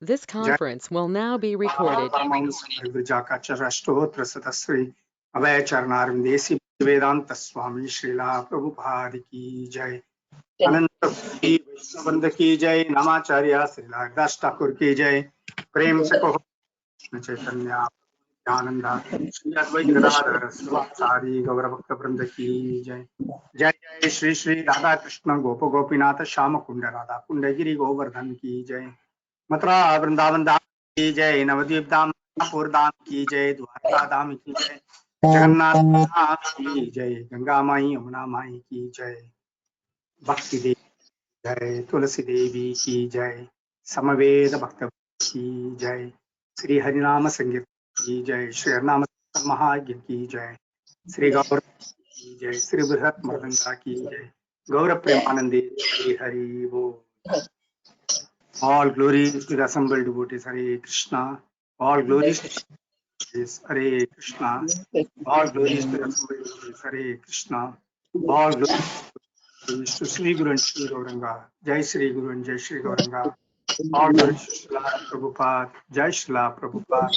This conference will now be recorded. अभय चरणारविंदेसी वेदांत स्वामी श्रीला प्रभुपाद की जय। अनंत वैष्णवृंद की जय। नामाचार्य श्रीला दास ठाकुर की जय। प्रेम से कहो चैतन्य आनंदा श्री अद्वैत गदाधर शिवासादि गौर भक्त वृंद की जय। जय जय श्री श्री राधा कृष्ण गोप गोपीनाथ श्याम कुंड राधा कुंड गिरी गोवर्धन की जय। मथुरा वृंदावन धाम की जय। नवद्वीप धाम धाम की जय। द्वारका धाम की जय। जगन्नाथ धाम की जय। गंगा माई यमुना माई की जय। भक्ति देवी जय। तुलसी देवी की जय। समवेद भक्त की जय। श्री हरिनाम संगीत की जय। श्री हरिनाम महायज्ञ की जय। श्री गौर की जय। श्री बृहत मृदंगा की जय। गौर प्रेमानंदे श्री हरि वो। All glories to the assembled devotees. Hare Krishna. All glories to devotees. Hare Krishna. All glories to the assembled devotees. Hare Krishna. All glories to Sri Guru and Sri Gauranga. Jai Sri Guru and Jai Sri Gauranga. All glories to Srila Prabhupada. Jai Srila Prabhupada.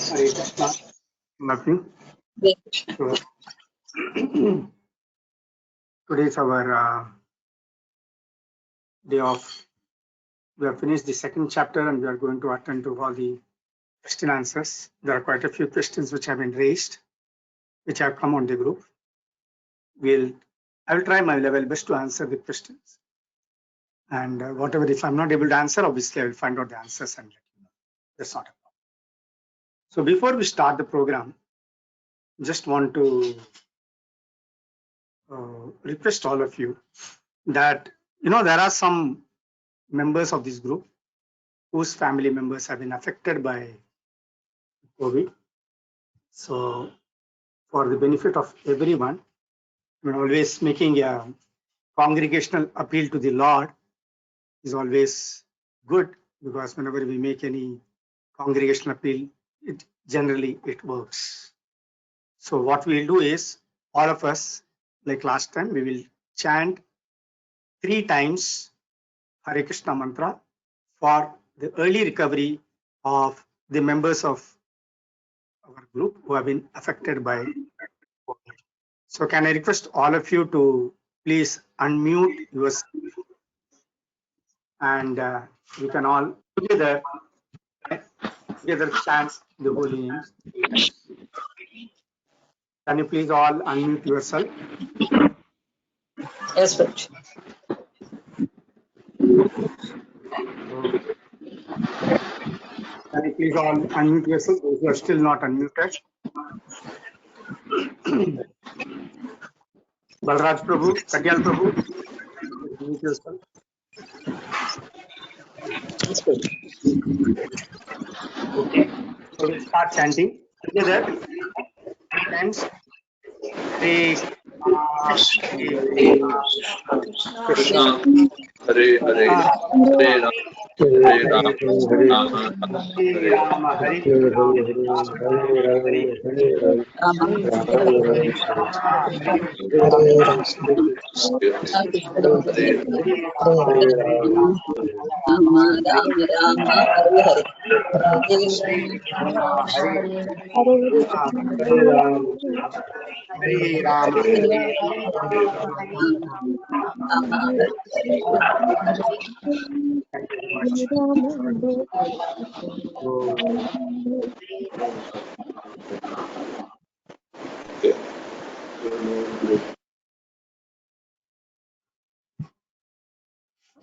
Hare Krishna. Nothing. So, today is our day of. We have finished the second chapter and we are going to attend to all the question answers. There are quite a few questions which have been raised, which have come on the group. I will try my level best to answer the questions. And whatever, if I'm not able to answer, obviously I will find out the answers and let you know. That's not a problem. So before we start the program, just want to request all of you that, there are some members of this group whose family members have been affected by COVID. So for the benefit of everyone, always making a congregational appeal to the Lord is always good, because whenever we make any congregational appeal, it generally works. So what we'll do is, all of us, like last time, we will chant 3 times Hare Krishna mantra for the early recovery of the members of our group who have been affected by COVID. So can I request all of you to please unmute yourself, and we can all together chant the holy names. Can you please all unmute yourself? Yes, but Can you please all unmute yourself, those who are still not unmuted? Balraj Prabhu, Katyal Prabhu, unmute yourself. yes, but Okay. So we'll start chanting together 3 times. Hare Krishna, Hare Hare, Hare Ram, Hare Ram, Rama Rama, Hare Hare Rama, Thank you very much.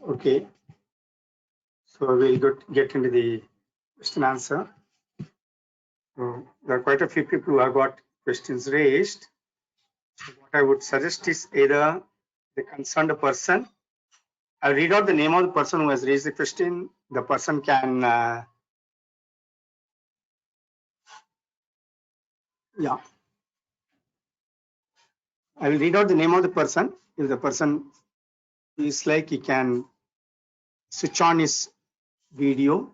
Okay, so we'll get into the question answer. So there are quite a few people who have got questions raised. So what I would suggest is either the concerned person. I'll read out the name of the person who has raised the question. The person can, yeah. I will read out the name of the person. If the person is like, he can switch on his video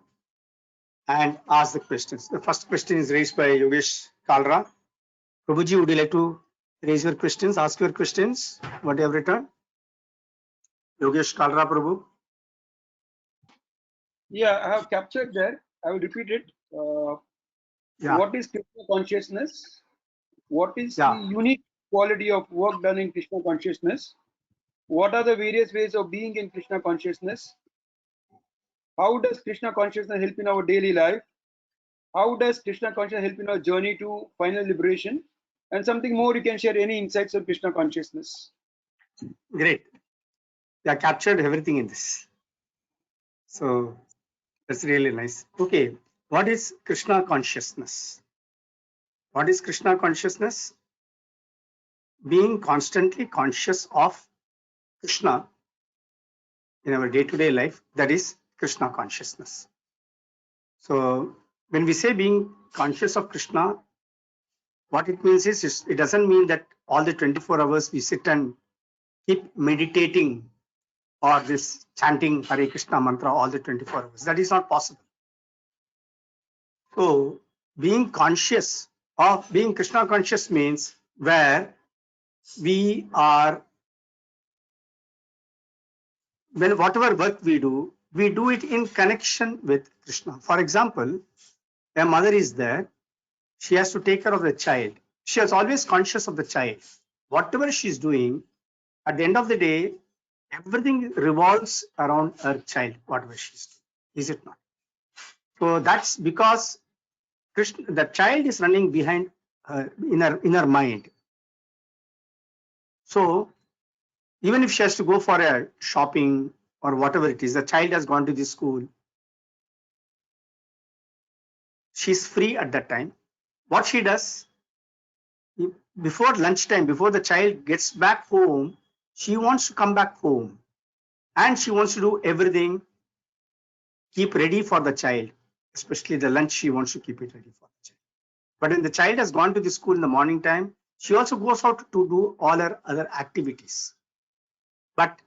and ask the questions. The first question is raised by Yogesh Kalra. Prabhuji, would you like to Raise your questions, ask your questions, what you have written. Yogesh Kalra Prabhu. Yeah, I have captured there. I will repeat it. Yeah. What is Krishna consciousness? What is Yeah. the unique quality of work done in Krishna consciousness? What are the various ways of being in Krishna consciousness? How does Krishna consciousness help in our daily life? How does Krishna consciousness help in our journey to final liberation? And something more, you can share any insights on Krishna consciousness. Great. Yeah, captured everything in this. So that's really nice. Okay. What is Krishna consciousness? What is Krishna consciousness? Being constantly conscious of Krishna in our day-to-day life, that is Krishna consciousness. So when we say being conscious of Krishna, what it means is it doesn't mean that all the 24 hours we sit and keep meditating or this chanting Hare Krishna mantra all the 24 hours. That is not possible. So being conscious of being Krishna conscious means where we are, when whatever work we do it in connection with Krishna. For example, a mother is there, she has to take care of the child. She is always conscious of the child. Whatever she is doing, at the end of the day, everything revolves around her child, whatever she is doing. Is it not? So that's because Krishna, the child is running behind her in her mind. So even if she has to go for a shopping or whatever it is, the child has gone to the school, she's free at that time. What she does, before lunchtime, before the child gets back home, she wants to come back home and she wants to do everything, keep ready for the child, especially the lunch, she wants to keep it ready for the child. But when the child has gone to the school in the morning time, she also goes out to do all her other activities. But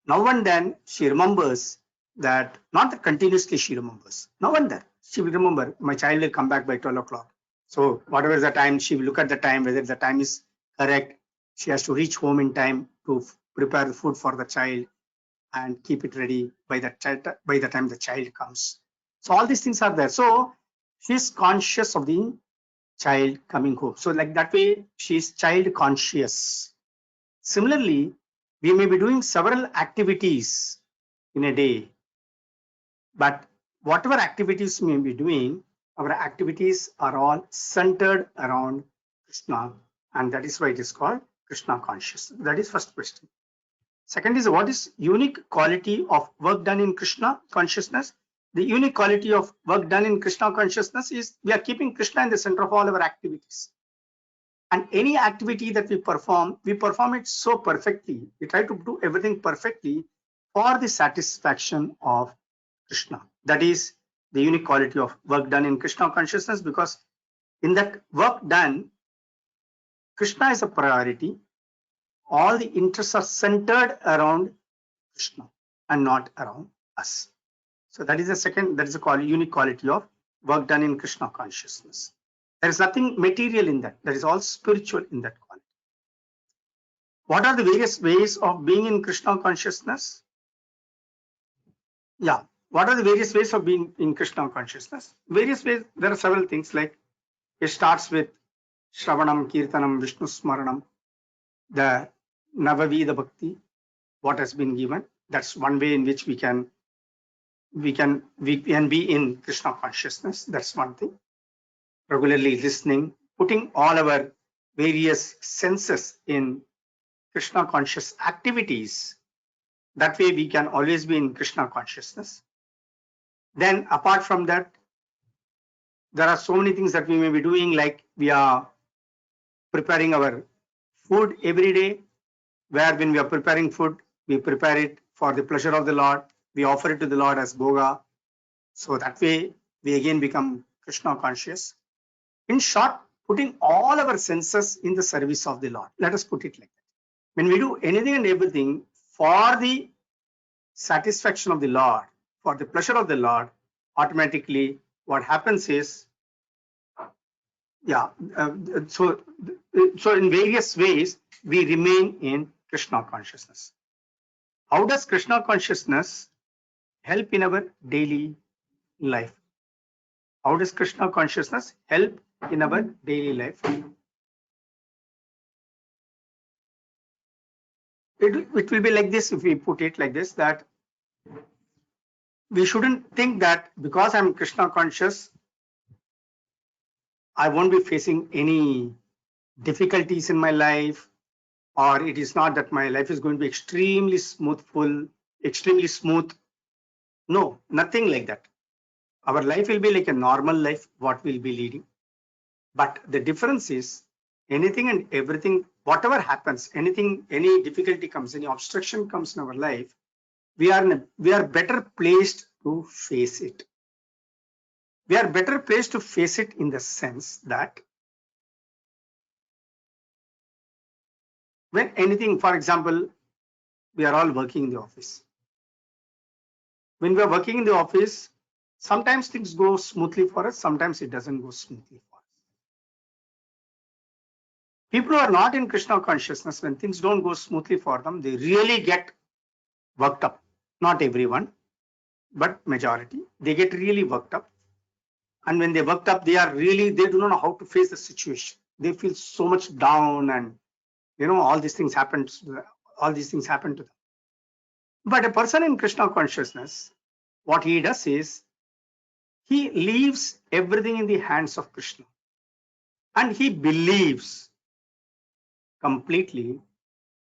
now and then she remembers that, not that continuously she remembers, now and then she will remember, my child will come back by 12 o'clock. So whatever the time, she will look at the time, whether the time is correct. She has to reach home in time to prepare the food for the child and keep it ready by the time the child comes. So all these things are there. So she's conscious of the child coming home. So like that way, she's child conscious. Similarly, we may be doing several activities in a day, but whatever activities we may be doing, our activities are all centered around Krishna, and that is why it is called Krishna consciousness. That is first question. Second is, what is unique quality of work done in Krishna consciousness? The unique quality of work done in Krishna consciousness is we are keeping Krishna in the center of all our activities. And any activity that we perform it so perfectly. We try to do everything perfectly for the satisfaction of Krishna. That is the unique quality of work done in Krishna consciousness, because in that work done, Krishna is a priority. All the interests are centered around Krishna and not around us. So that is the second, that is a unique quality of work done in Krishna consciousness. There is nothing material in that. There is all spiritual in that quality. What are the various ways of being in Krishna consciousness? Yeah. What are the various ways of being in Krishna consciousness? Various ways, there are several things, like it starts with Shravanam, Kirtanam, Vishnu Smaranam, the Navavida Bhakti, what has been given. That's one way in which we can be in Krishna consciousness. That's one thing. Regularly listening, putting all our various senses in Krishna conscious activities. That way we can always be in Krishna consciousness. Then apart from that, there are so many things that we may be doing, like we are preparing our food every day, where when we are preparing food, we prepare it for the pleasure of the Lord. We offer it to the Lord as bhoga. So that way we again become Krishna conscious. In short, putting all our senses in the service of the Lord. Let us put it like that. When we do anything and everything for the satisfaction of the Lord, for the pleasure of the Lord, automatically what happens is yeah. So in various ways, we remain in Krishna consciousness. How does Krishna consciousness help in our daily life? How does Krishna consciousness help in our daily life? It will be like this if we put it like this, that we shouldn't think that because I'm Krishna conscious, I won't be facing any difficulties in my life, or it is not that my life is going to be extremely extremely smooth. No, nothing like that. Our life will be like a normal life, what we'll be leading. But the difference is anything and everything, whatever happens, anything, any difficulty comes, any obstruction comes in our life, we are better placed to face it. We are better placed to face it in the sense that when anything, for example, we are all working in the office. When we are working in the office, sometimes things go smoothly for us, sometimes it doesn't go smoothly for us. People who are not in Krishna consciousness, when things don't go smoothly for them, they really get worked up. Not everyone, but majority. They get really worked up. And when they worked up, they do not know how to face the situation. They feel so much down, and all these things happen to them. But a person in Krishna consciousness, what he does is he leaves everything in the hands of Krishna, and he believes completely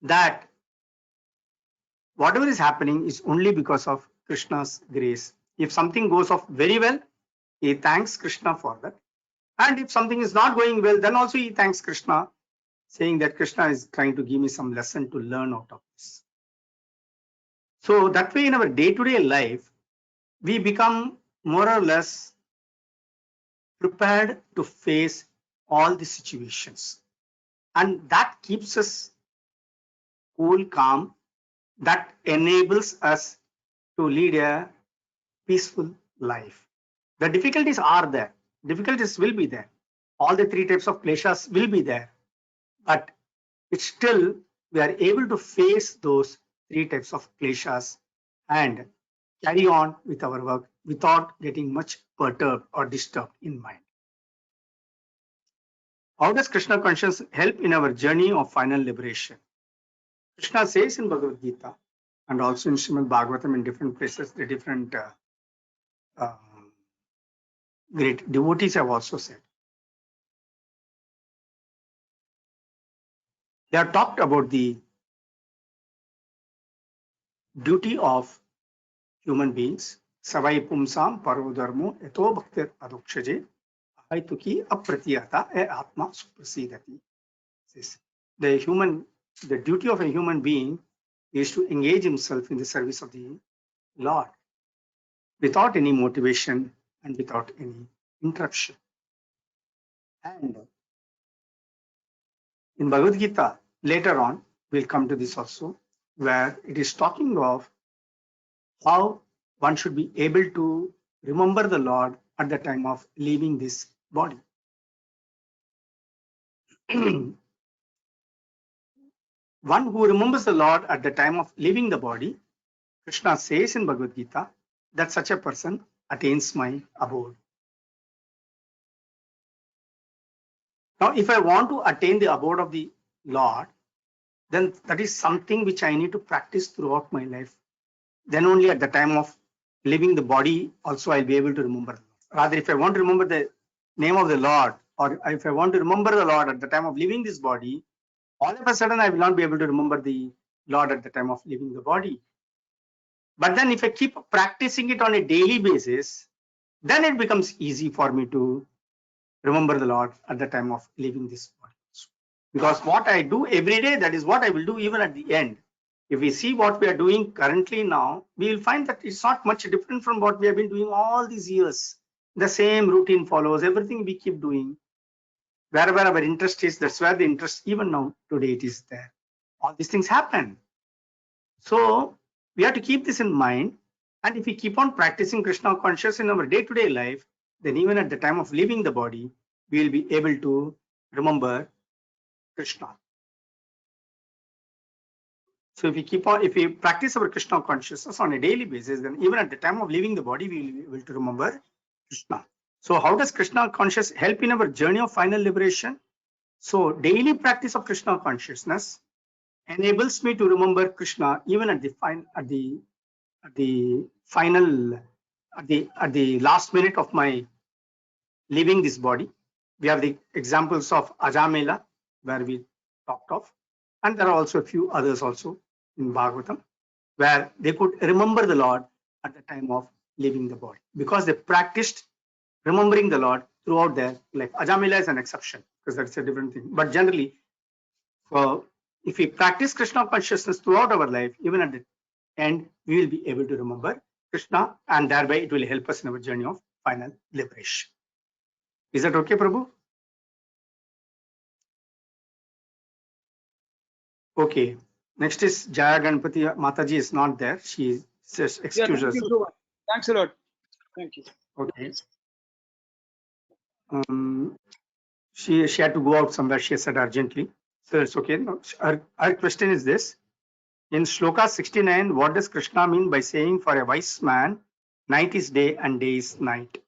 that whatever is happening is only because of Krishna's grace. If something goes off very well, he thanks Krishna for that. And if something is not going well, then also he thanks Krishna, saying that Krishna is trying to give me some lesson to learn out of this. So that way in our day-to-day life, we become more or less prepared to face all the situations. And that keeps us cool, calm, that enables us to lead a peaceful life. The difficulties are there. Difficulties will be there. All the three types of kleshas will be there. But it's still, we are able to face those three types of kleshas and carry on with our work without getting much perturbed or disturbed in mind. How does Krishna consciousness help in our journey of final liberation? Krishna says in Bhagavad Gita and also in Srimad Bhagavatam in different places, the different great devotees have also said. They have talked about the duty of human beings. Savai pumsam parodharmo eto bhaktir adokshaje aituki apratiyata e atma suprasidati. The duty of a human being is to engage himself in the service of the Lord without any motivation and without any interruption. And in Bhagavad Gita, later on, we'll come to this also, where it is talking of how one should be able to remember the Lord at the time of leaving this body. One who remembers the Lord at the time of leaving the body, Krishna says in Bhagavad Gita that such a person attains my abode. Now, if I want to attain the abode of the Lord, then that is something which I need to practice throughout my life. Then only at the time of leaving the body, also I'll be able to remember. Rather, if I want to remember the name of the Lord, or if I want to remember the Lord at the time of leaving this body, all of a sudden I will not be able to remember the Lord at the time of leaving the body. But then if I keep practicing it on a daily basis, then it becomes easy for me to remember the Lord at the time of leaving this body. Because what I do every day, that is what I will do even at the end. If we see what we are doing currently now, we will find that it's not much different from what we have been doing all these years. The same routine follows, everything we keep doing. Wherever our interest is, that's where the interest, even now, today it is there. All these things happen. So we have to keep this in mind. And if we keep on practicing Krishna consciousness in our day-to-day life, then even at the time of leaving the body, we will be able to remember Krishna. So if we practice our Krishna consciousness on a daily basis, then even at the time of leaving the body, we will be able to remember Krishna. So how does Krishna consciousness help in our journey of final liberation? So daily practice of Krishna consciousness enables me to remember Krishna even at the last minute of my leaving this body. We have the examples of Ajamela, where we talked of, and there are also a few others also in Bhagavatam, where they could remember the Lord at the time of leaving the body, because they practiced remembering the Lord throughout their life. Ajamela is an exception, because that's a different thing. But generally, if we practice Krishna consciousness throughout our life, even at the end, we will be able to remember Krishna, and thereby it will help us in our journey of final liberation. Is that okay, Prabhu? Okay. Next is Jaya Ganpati. Mataji is not there. She says excuse us. Thanks a lot. Thank you. Okay. She had to go out somewhere. She said urgently. So it's okay. No, her question is this: in Shloka 69, what does Krishna mean by saying for a wise man, night is day and day is night?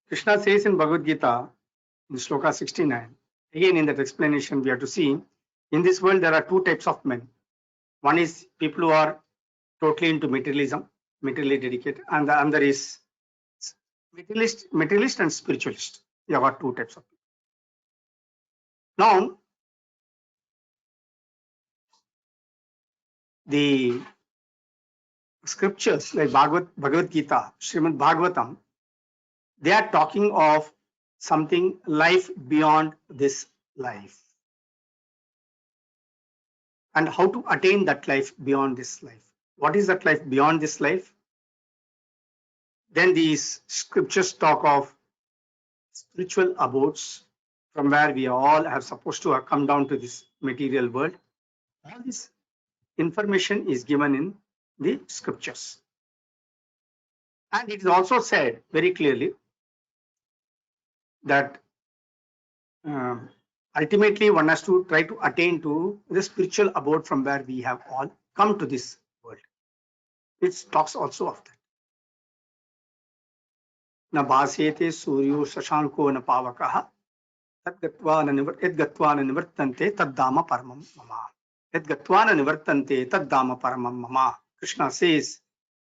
Krishna says in Bhagavad Gita, in Shloka 69, again in that explanation, we have to see, in this world there are two types of men. One is people who are totally into materialism, materially dedicated, and the other is materialist and spiritualist. You have got two types of people. Now, the scriptures like Bhagavad Gita, Srimad Bhagavatam, they are talking of something life beyond this life, and how to attain that life beyond this life. What is that life beyond this life? Then these scriptures talk of spiritual abodes, from where we all are supposed to have come down to this material world. All this information is given in the scriptures. And it is also said very clearly that ultimately one has to try to attain to the spiritual abode from where we have all come to this world. It talks also of that. Na bhasyete suryo shashanko na pavakaha tadgatva na nivartante taddama paramam mama. Yadgatva na nivartante taddama paramam mama. Krishna says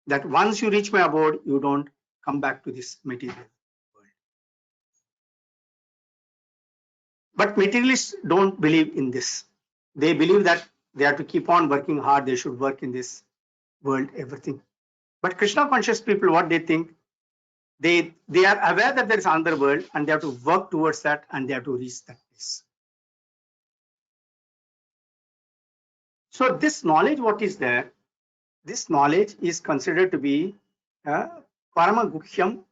that once you reach my abode, you don't come back to this material world. But materialists don't believe in this. They believe that they have to keep on working hard. They should work in this world, everything. But Krishna conscious people, what they think, they are aware that there is another world and they have to work towards that and they have to reach that place. So this knowledge, what is there? This knowledge is considered to be Parama Gukhyam,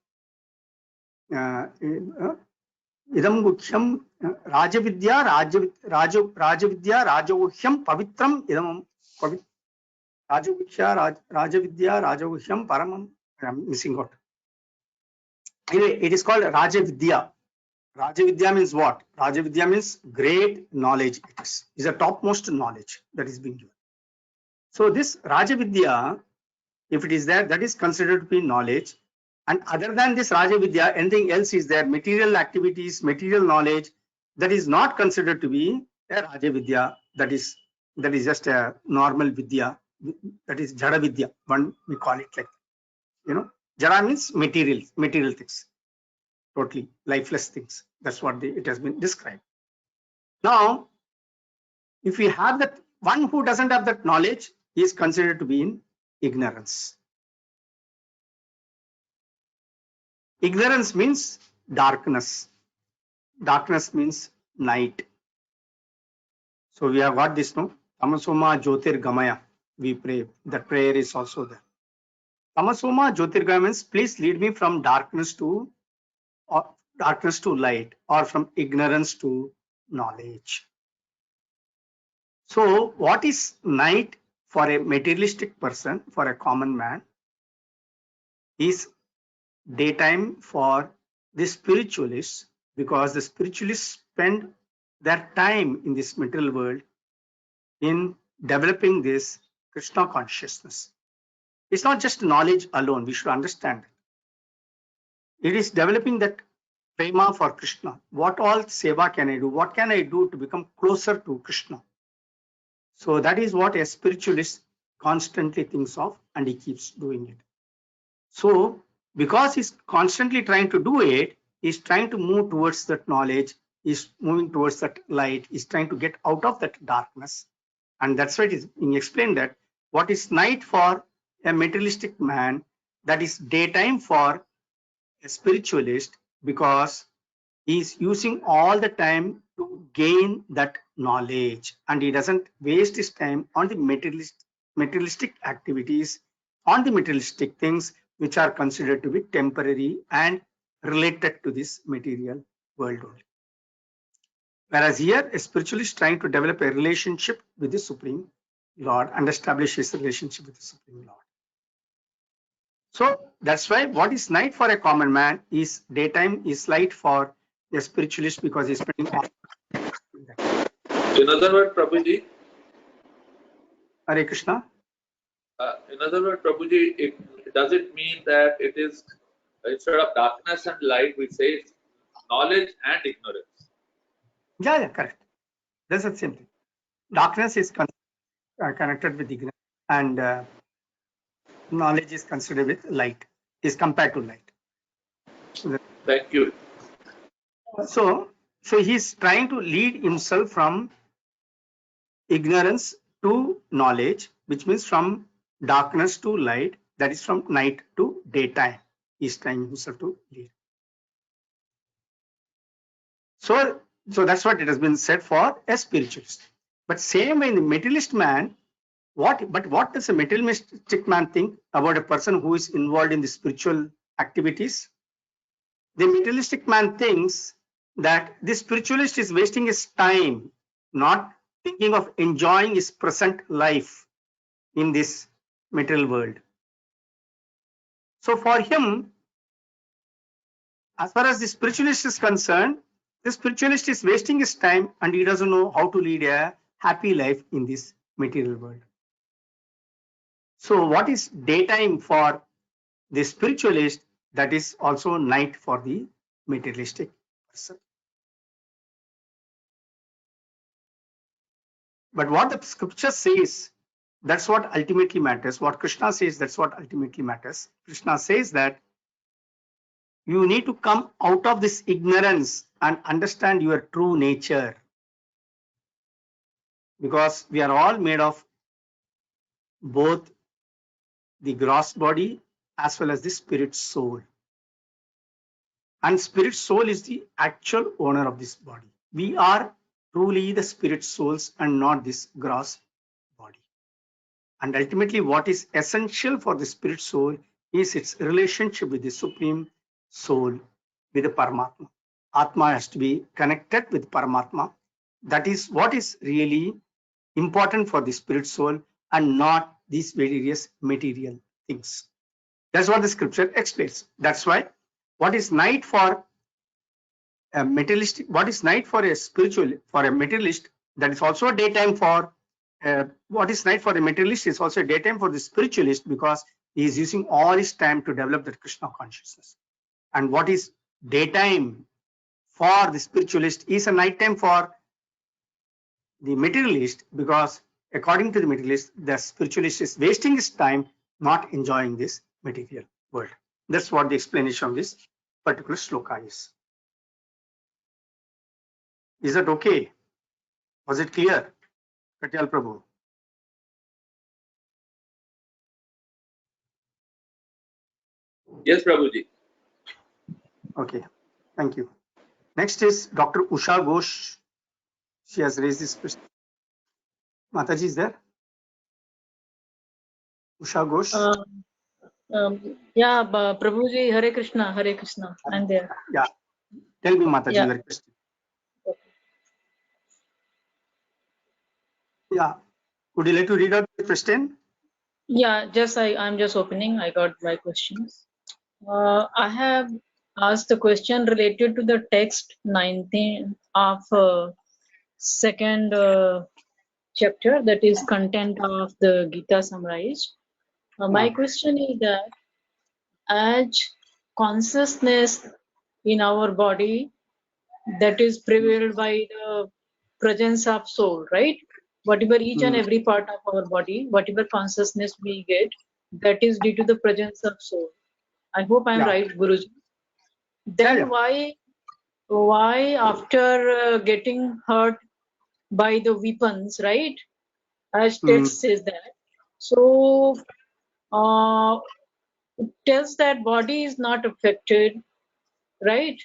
Idam Gukhyam, Rajavidya, Rajaguhyam, Pavitram, Idam Rajavidya, Rajaguhyam, Paramam. I'm missing out. Anyway, it is called Rajavidya. Rajavidya means what? Rajavidya means great knowledge. It is the topmost knowledge that is being given. So this Rajavidya, if it is there, that is considered to be knowledge. And other than this Rajavidya, anything else is there, material activities, material knowledge, that is not considered to be a Rajavidya. That is just a normal Vidya. That is Jada Vidya. One we call it like, Jada means material things, totally lifeless things. That's what it has been described. Now, if we have that, one who doesn't have that knowledge is considered to be in ignorance. Ignorance means darkness. Darkness means night. So we have got this, no? Tamasoma Jyotir Gamaya. We pray. That prayer is also there. Tamasoma Jyotirgamaya means please lead me from darkness to light, or from ignorance to knowledge. So what is night for a materialistic person, for a common man, is daytime for the spiritualists, because the spiritualists spend their time in this material world in developing this Krishna consciousness. It's not just knowledge alone, we should understand. It is developing that prema for Krishna. What all seva can I do? What can I do to become closer to Krishna? So that is what a spiritualist constantly thinks of, and he keeps doing it. So because he's constantly trying to do it, he's trying to move towards that knowledge, he's moving towards that light, he's trying to get out of that darkness. And that's why it is being explained that what is night for a materialistic man, that is daytime for a spiritualist, because he's using all the time to gain that knowledge, and he doesn't waste his time on the materialistic activities, on the materialistic things which are considered to be temporary and related to this material world only. Whereas here, a spiritualist is trying to develop a relationship with the Supreme Lord and establish his relationship with the Supreme Lord. So that's why what is night for a common man is daytime is light for a spiritualist, because he's spending all. In other words, Prabhuji, Hare Krishna. in other words, Prabhuji, does it mean that it is instead of darkness and light, we say it's knowledge and ignorance? Yeah, correct. That's the same thing. Darkness is connected with ignorance, and knowledge is considered with light, is compared to light. Thank you. So he's trying to lead himself from ignorance to knowledge, which means from darkness to light, that is from night to daytime. He's trying himself to lead. So that's what it has been said for a spiritualist. But same way in the materialist man, what does a materialistic man think about a person who is involved in the spiritual activities? The materialistic man thinks that the spiritualist is wasting his time, not thinking of enjoying his present life in this material world. So for him, as far as the spiritualist is concerned, the spiritualist is wasting his time and he doesn't know how to lead a happy life in this material world. So what is daytime for the spiritualist, that is also night for the materialistic person. But what the scripture says, that's what ultimately matters. What Krishna says, that's what ultimately matters. Krishna says that you need to come out of this ignorance and understand your true nature, because we are all made of both the gross body as well as the spirit soul. And spirit soul is the actual owner of this body. We are truly the spirit souls and not this gross body. And ultimately, what is essential for the spirit soul is its relationship with the supreme soul, with the Paramatma. Atma has to be connected with Paramatma. That is what is really important for the spirit soul, and not these various material things. That's what the scripture explains. That's why what is night for a materialistic, what is night for a spiritual, for a materialist, that is also a daytime for what is night for a materialist is also a daytime for the spiritualist, because he is using all his time to develop that Krishna consciousness. And what is daytime for the spiritualist is a nighttime for the materialist, because according to the materialist, the spiritualist is wasting his time not enjoying this material world. That's what the explanation of this particular sloka is. Is that okay? Was it clear? Katyal Prabhu. Yes, Prabhuji. Okay, thank you. Next is Dr. Usha Ghosh. She has raised this question. Mataji is there? Usha Ghosh? Yeah, Prabhuji, Hare Krishna, Hare Krishna. I'm there. Yeah. Tell me, Mataji, Yeah. your question. Yeah. Would you like to read out the question? Yeah, I'm just opening. I got my questions. I have asked the question related to the text 19 of second chapter, that is content of the Gita summarized. My question is that as consciousness in our body that is prevailed by the presence of soul, right? Whatever each and every part of our body, whatever consciousness we get, that is due to the presence of soul. I hope I am Yeah. right, Guruji. Then Yeah. why after getting hurt by the weapons, right? As text says that. So it tells that body is not affected, right?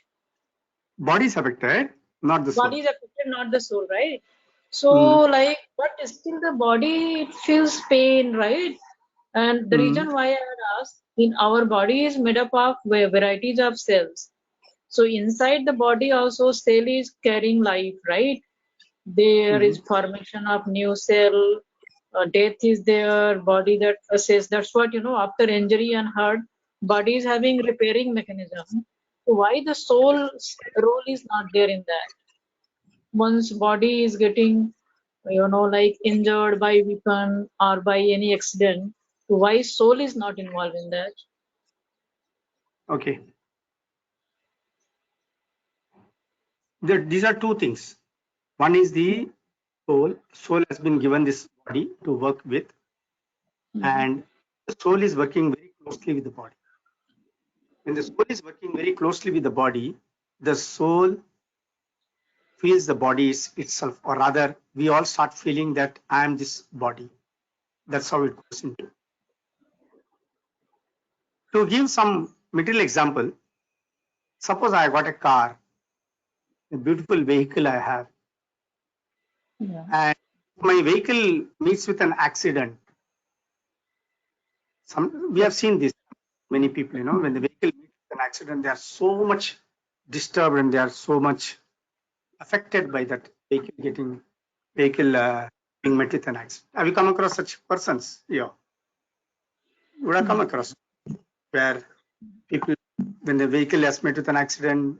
Body is affected, not the soul. Body is affected, not the soul, right? So Mm. like, but still the body it feels pain, right? And the reason why I had asked, in our body is made up of varieties of cells. So inside the body also cell is carrying life, right? There is formation of new cell, death is there, body that assess. That's what, after injury and hurt, body is having repairing mechanism. So why the soul's role is not there in that? Once body is getting, like injured by weapon or by any accident, why soul is not involved in that? Okay. These are two things. One is the soul. Soul has been given this body to work with, and the soul is working very closely with the body. When the soul is working very closely with the body, the soul feels the body is itself, or rather, we all start feeling that I am this body. That's how it goes into. To give some material example, suppose I got a car, a beautiful vehicle I have, and my vehicle meets with an accident. We have seen this, many people, when the vehicle meets with an accident, they are so much disturbed and they are so much affected by that vehicle being met with an accident. Have you come across such persons? Yeah. You would have come across where people, when the vehicle has met with an accident,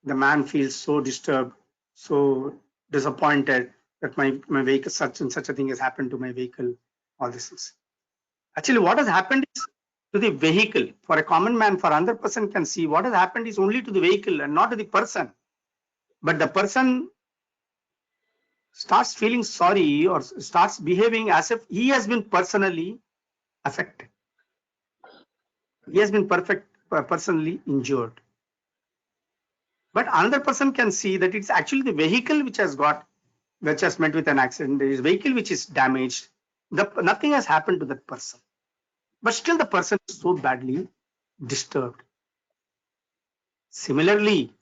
the man feels so disturbed, so disappointed that my vehicle, such and such a thing has happened to my vehicle, all these things. Actually, what has happened is to the vehicle. For a common man, for another person can see what has happened is only to the vehicle and not to the person. But the person starts feeling sorry or starts behaving as if he has been personally affected. He has been personally injured. But another person can see that it's actually the vehicle which has met with an accident. There is vehicle which is damaged. Nothing has happened to that person. But still the person is so badly disturbed. Similarly,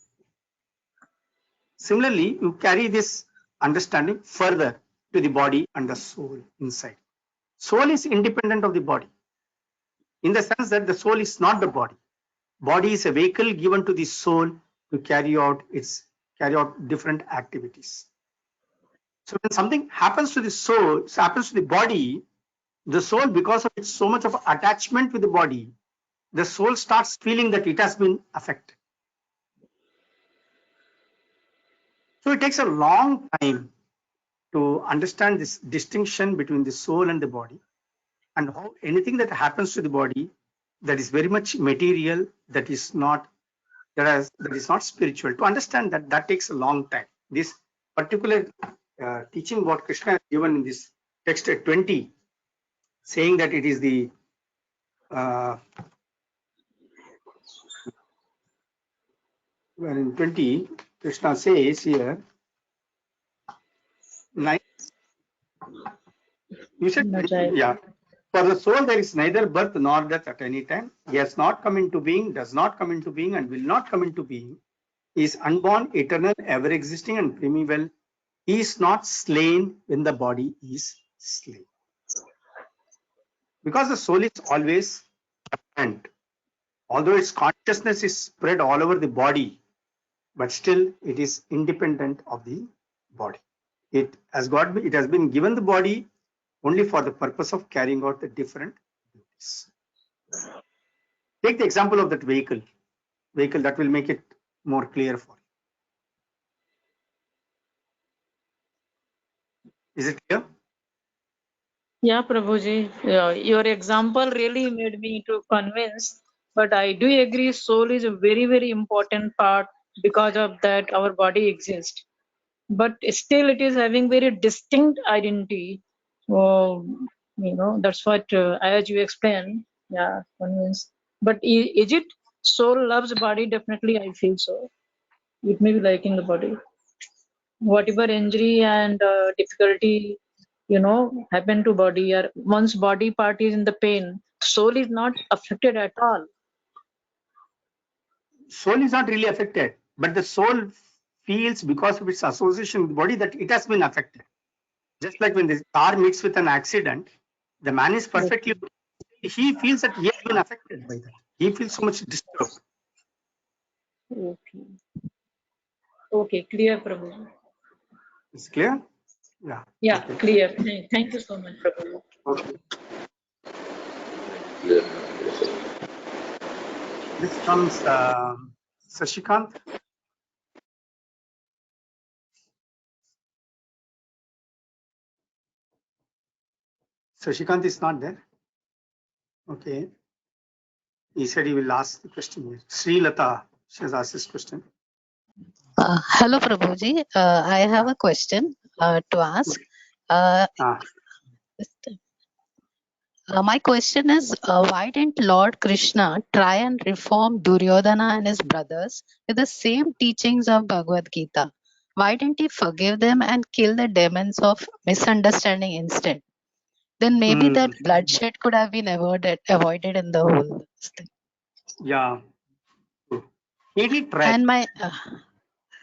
you carry this understanding further to the body and the soul inside. Soul is independent of the body, in the sense that the soul is not the body. Body is a vehicle given to the soul to carry out different activities. So when something happens to the soul, happens to the body, the soul, because of its so much of attachment with the body, the soul starts feeling that it has been affected. So it takes a long time to understand this distinction between the soul and the body, and how anything that happens to the body that is very much material, that is not spiritual. To understand that takes a long time. This particular teaching what Krishna has given in this text at 20, saying that it is the where in 20 Krishna says here, you said, yeah. For the soul, there is neither birth nor death at any time. He has not come into being, does not come into being, and will not come into being. He is unborn, eternal, ever existing, and primeval. He is not slain when the body is slain. Because the soul is always present, although its consciousness is spread all over the body, but still it is independent of the body. It has been given the body only for the purpose of carrying out the different duties. Take the example of that vehicle that will make it more clear for you. Is it clear? Yeah, Prabhuji, your example really made me to convince. But I do agree, soul is a very, very important part. Because of that, our body exists. But still, it is having very distinct identity. That's what, as you explained, yeah, convinced. But is it soul loves body? Definitely, I feel so. It may be liking the body. Whatever injury and difficulty happen to body, or once body part is in the pain, soul is not affected at all. Soul is not really affected, but the soul feels because of its association with the body that it has been affected. Just like when the car meets with an accident, the man is perfectly, he feels that he has been affected by that. He feels so much disturbed. Okay, clear, Prabhu. It's clear? Yeah. Yeah, Okay. clear. Thank you so much, Prabhu. Okay. This comes Sashikant. Sashikant is not there. Okay. He said he will ask the question here. Sri Lata, she has asked this question. Hello, Prabhuji. I have a question to ask. My question is, why didn't Lord Krishna try and reform Duryodhana and his brothers with the same teachings of Bhagavad Gita? Why didn't he forgive them and kill the demons of misunderstanding instead? Then maybe that bloodshed could have been avoided in the whole thing. Yeah. He did try. And my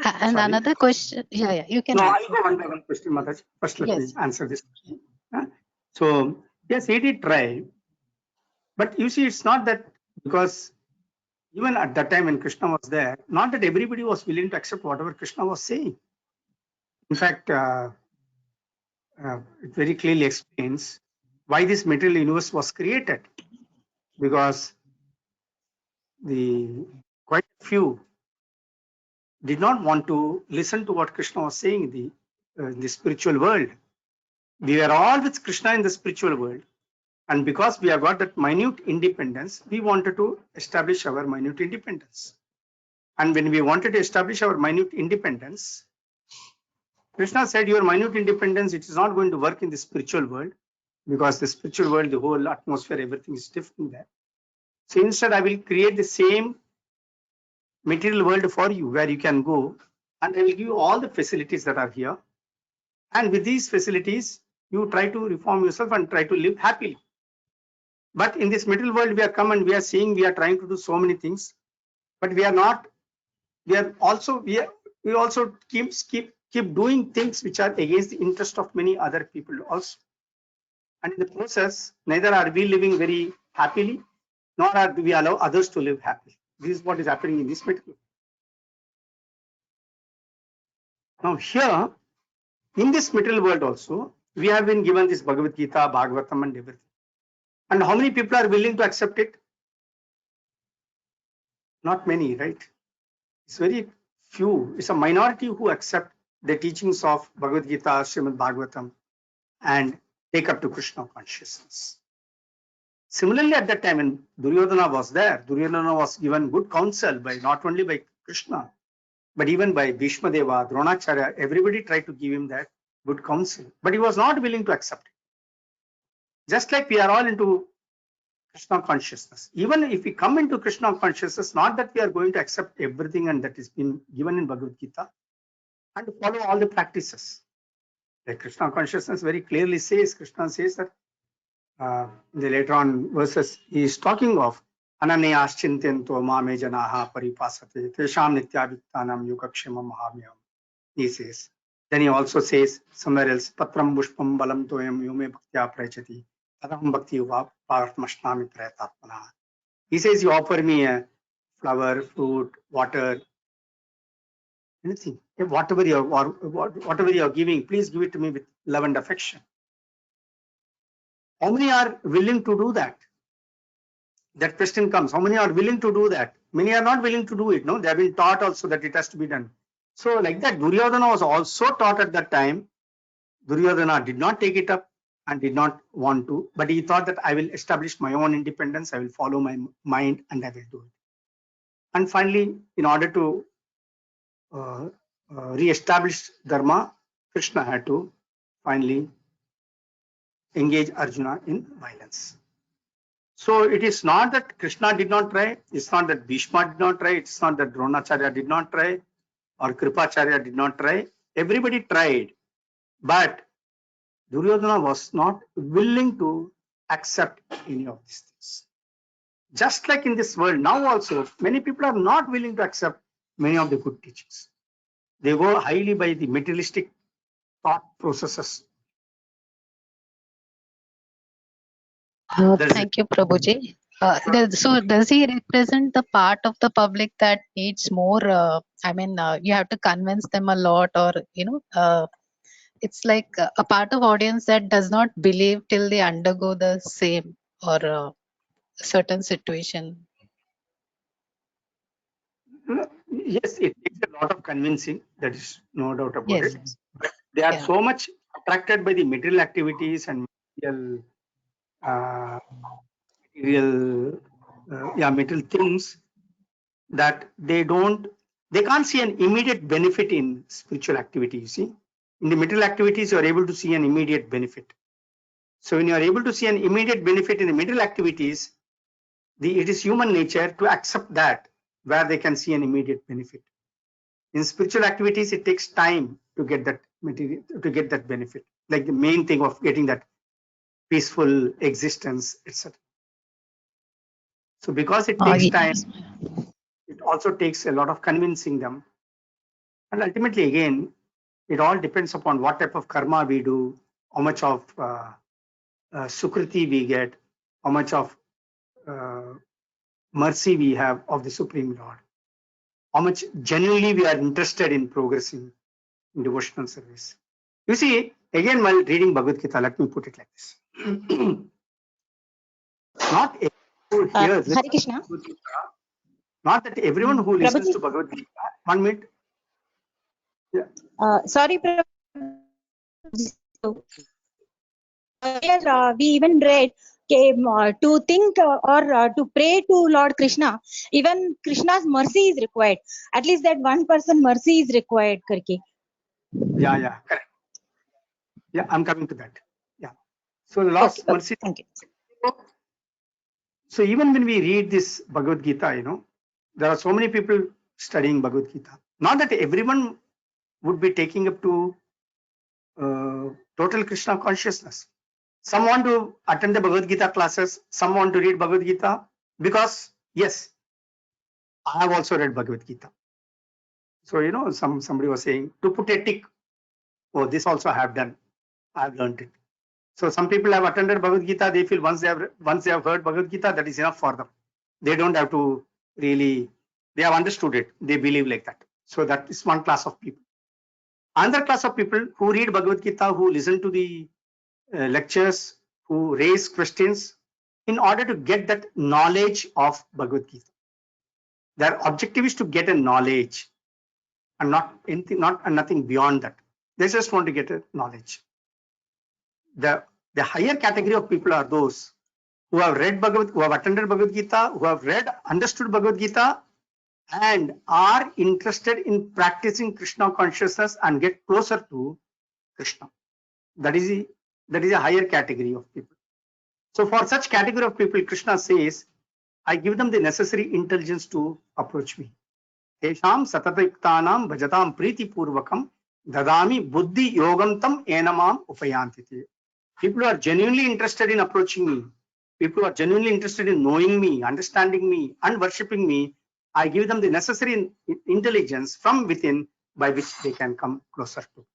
and Sorry. another question. Yeah, you can. No, answer. I'll go one by one question, Mataji. First, let Yes. me answer this. So, yes, he did try. But you see, it's not that because even at that time when Krishna was there, not that everybody was willing to accept whatever Krishna was saying. In fact, it very clearly explains why this material universe was created. Because quite a few did not want to listen to what Krishna was saying in the spiritual world. We are all with Krishna in the spiritual world. And because we have got that minute independence, we wanted to establish our minute independence. And when we wanted to establish our minute independence, Krishna said, your minute independence, it is not going to work in the spiritual world, because the spiritual world, the whole atmosphere, everything is different there. So instead, I will create the same material world for you where you can go, and I will give you all the facilities that are here. And with these facilities, you try to reform yourself and try to live happily. But in this material world, we are come and we are seeing we are trying to do so many things, but we are not. We also keep doing things which are against the interest of many other people also. And in the process, neither are we living very happily, nor do we allow others to live happily. This is what is happening in this material. Now here, in this material world also, we have been given this Bhagavad Gita, Bhagavatam and everything. And how many people are willing to accept it? Not many, right? It's very few. It's a minority who accept the teachings of Bhagavad Gita, Srimad Bhagavatam, and take up to Krishna consciousness. Similarly, at that time when Duryodhana was there, Duryodhana was given good counsel by not only by Krishna, but even by Bhishma Deva, Dronacharya. Everybody tried to give him that good counsel, but he was not willing to accept it. Just like we are all into Krishna consciousness. Even if we come into Krishna consciousness, not that we are going to accept everything and that is been given in Bhagavad Gita and to follow all the practices. Like Krishna consciousness very clearly says, Krishna says that in the later on verses, he is talking of Ananyas Chintyanto Mame Janaha Paripasate Tesham Nityabhiktanam Yukakshemam Mahamyam. He says. Then he also says somewhere else, Patram Bushpam Balam Toyam Yume Bhaktya Prachati. He says, you offer me a flower, fruit, water, anything. Whatever you are giving, please give it to me with love and affection. How many are willing to do that? that question comes. How many are willing to do that? Many are not willing to do it. No, they have been taught also that it has to be done. So like that, Duryodhana was also taught at that time. Duryodhana did not take it up and did not want to, but he thought that I will establish my own independence. I will follow my mind and I will do it. And finally, in order to re-establish Dharma, Krishna had to finally engage Arjuna in violence. So it is not that Krishna did not try, it's not that Bhishma did not try, it's not that Dronacharya did not try, or Kripacharya did not try. Everybody tried, but Duryodhana was not willing to accept any of these things. Just like in this world, now also, many people are not willing to accept many of the good teachings. They go highly by the materialistic thought processes. That is it. Thank you, Prabhuji. So does he represent the part of the public that needs more, you have to convince them a lot, or, it's like a part of audience that does not believe till they undergo the same or a certain situation. Yes, it takes a lot of convincing. That is no doubt about Yes. it. But they are Yeah. so much attracted by the material activities and material things that they can't see an immediate benefit in spiritual activity. You see, in the material activities, you are able to see an immediate benefit. So when you are able to see an immediate benefit in the material activities, it is human nature to accept that where they can see an immediate benefit. In spiritual activities, it takes time to get that material, to get that benefit, like the main thing of getting that peaceful existence, etc. So because it takes time, it also takes a lot of convincing them. And ultimately, again, it all depends upon what type of karma we do, how much of sukriti we get, how much of mercy we have of the Supreme Lord, how much genuinely we are interested in progressing in devotional service. You see, again, while reading Bhagavad Gita, let me put it like this. Not everyone who hears Hare Krishna. Bhagavad Gita, not that everyone who listens Prabhuji. to Bhagavad Gita, 1 minute. Sorry, Prabhuji. Earlier, we even read to think or to pray to Lord Krishna, even Krishna's mercy is required. At least that one person mercy is required. Karke. Yeah, correct. Yeah, I'm coming to that. Yeah. So Lord's Okay, mercy. thank you. So even when we read this Bhagavad Gita, there are so many people studying Bhagavad Gita. Not that everyone would be taking up to total Krishna consciousness. Some want to attend the Bhagavad Gita classes. Some want to read Bhagavad Gita because, yes, I have also read Bhagavad Gita. So, somebody was saying to put a tick, oh, this also I have done. I have learned it. So some people have attended Bhagavad Gita. They feel once they have heard Bhagavad Gita, that is enough for them. They don't have to really, they have understood it. They believe like that. So that is one class of people. Another class of people who read Bhagavad Gita, who listen to the lectures, who raise questions in order to get that knowledge of Bhagavad Gita. Their objective is to get a knowledge and not anything, nothing beyond that. They just want to get a knowledge. The higher category of people are those who have read who have attended Bhagavad Gita, who have understood Bhagavad Gita, and are interested in practicing Krishna consciousness and get closer to Krishna. That is a higher category of people. So for such category of people, Krishna says, I give them the necessary intelligence to approach me. Tesham satatayuktanam bhajatam priti purvakam dadami buddhi yogam tam enamam upayantite. People who are genuinely interested in approaching me, people who are genuinely interested in knowing me, understanding me, and worshipping me, I give them the necessary intelligence from within by which they can come closer to.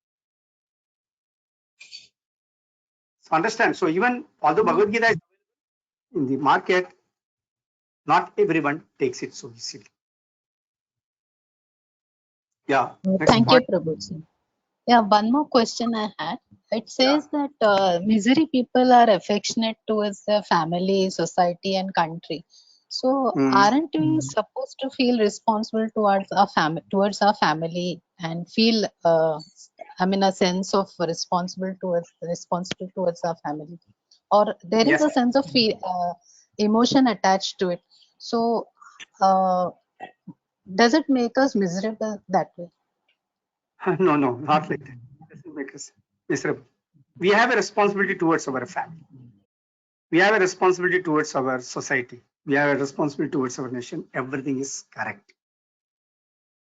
So understand, so even although Bhagavad Gita is in the market, not everyone takes it so easily. Yeah. Thank you, Prabhuji. Yeah, one more question I had. It says that misery people are affectionate towards their family, society, and country. So aren't we supposed to feel responsible towards our family and feel a sense of responsible towards our family, or there is Yes. a sense of emotion attached to it? So does it make us miserable that way? No, not like that. It doesn't make us miserable. We have a responsibility towards our family. We have a responsibility towards our society. We have a responsibility towards our nation. Everything is correct.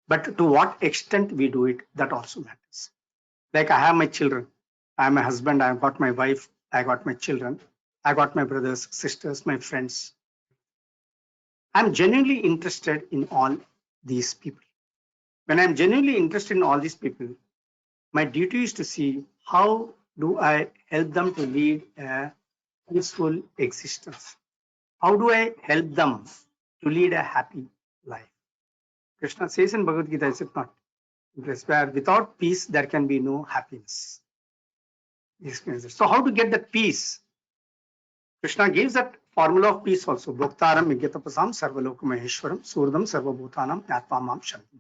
But to what extent we do it, that also matters. Like I have my children. I am a husband. I've got my wife. I got my children. I got my brothers, sisters, my friends. I'm genuinely interested in all these people. When I'm genuinely interested in all these people, my duty is to see how do I help them to lead a peaceful existence. How do I help them to lead a happy life? Krishna says in Bhagavad Gita, is it not? Where without peace, there can be no happiness. So how to get that peace? Krishna gives that formula of peace also. Bhoktaram Yajnatapasam Sarvalok Maheshwaram Surdam Sarvabhutanam Atmamam Shantam.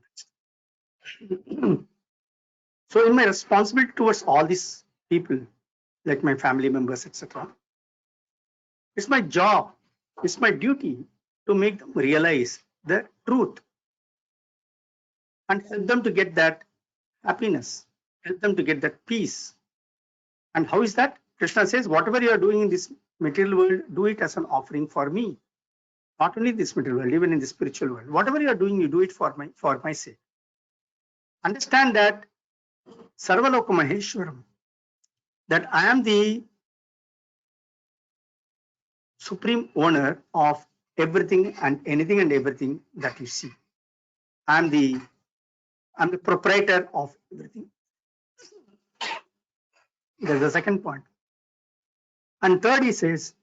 So in my responsibility towards all these people, like my family members, etc., it's my job, it's my duty to make them realize the truth and help them to get that happiness, help them to get that peace. And how is that? Krishna says, whatever you are doing in this material world, do it as an offering for me. Not only this material world, even in the spiritual world. Whatever you are doing, you do it for my sake. Understand that Sarvaloka Maheshwaram, that I am the supreme owner of everything and anything and everything that you see. I'm the proprietor of everything. That's the second point. And third, he says,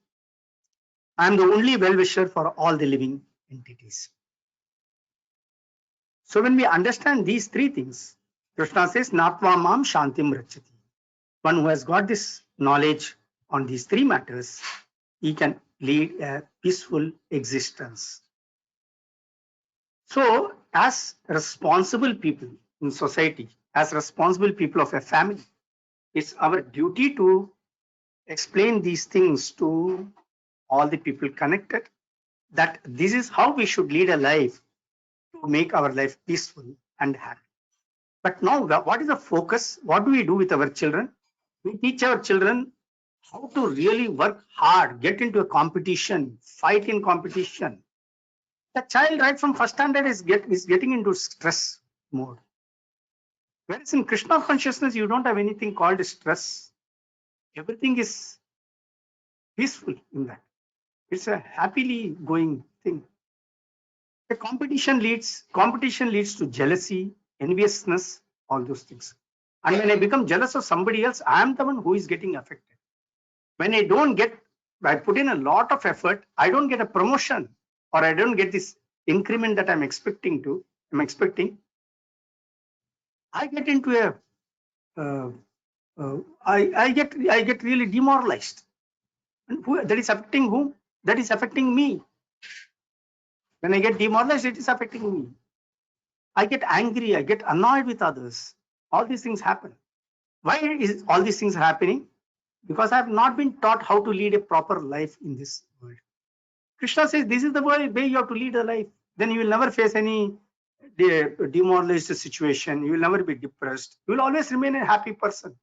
I'm the only well-wisher for all the living entities. So when we understand these three things, Krishna says, Natva Mam Shantim Rachati. One who has got this knowledge on these three matters, he can lead a peaceful existence. So as responsible people in society, as responsible people of a family, it's our duty to explain these things to all the people connected, that this is how we should lead a life to make our life peaceful and happy. But now, what is the focus? What do we do with our children? We teach our children how to really work hard, get into a competition, fight in competition. The child right from first standard is getting into stress mode. Whereas in Krishna consciousness, you don't have anything called stress. Everything is peaceful in that. It's a happily going thing. The competition leads to jealousy, enviousness, all those things. And when I become jealous of somebody else, I am the one who is getting affected. When I put in a lot of effort, I don't get a promotion or I don't get this increment that I'm expecting. I get into I get really demoralized. And that is affecting whom? That is affecting me. When I get demoralized, it is affecting me. I get angry, I get annoyed with others. All these things happen. Why is all these things happening? Because I have not been taught how to lead a proper life in this world. Krishna says this is the way you have to lead a life. Then you will never face any demoralized situation. You will never be depressed. You will always remain a happy person.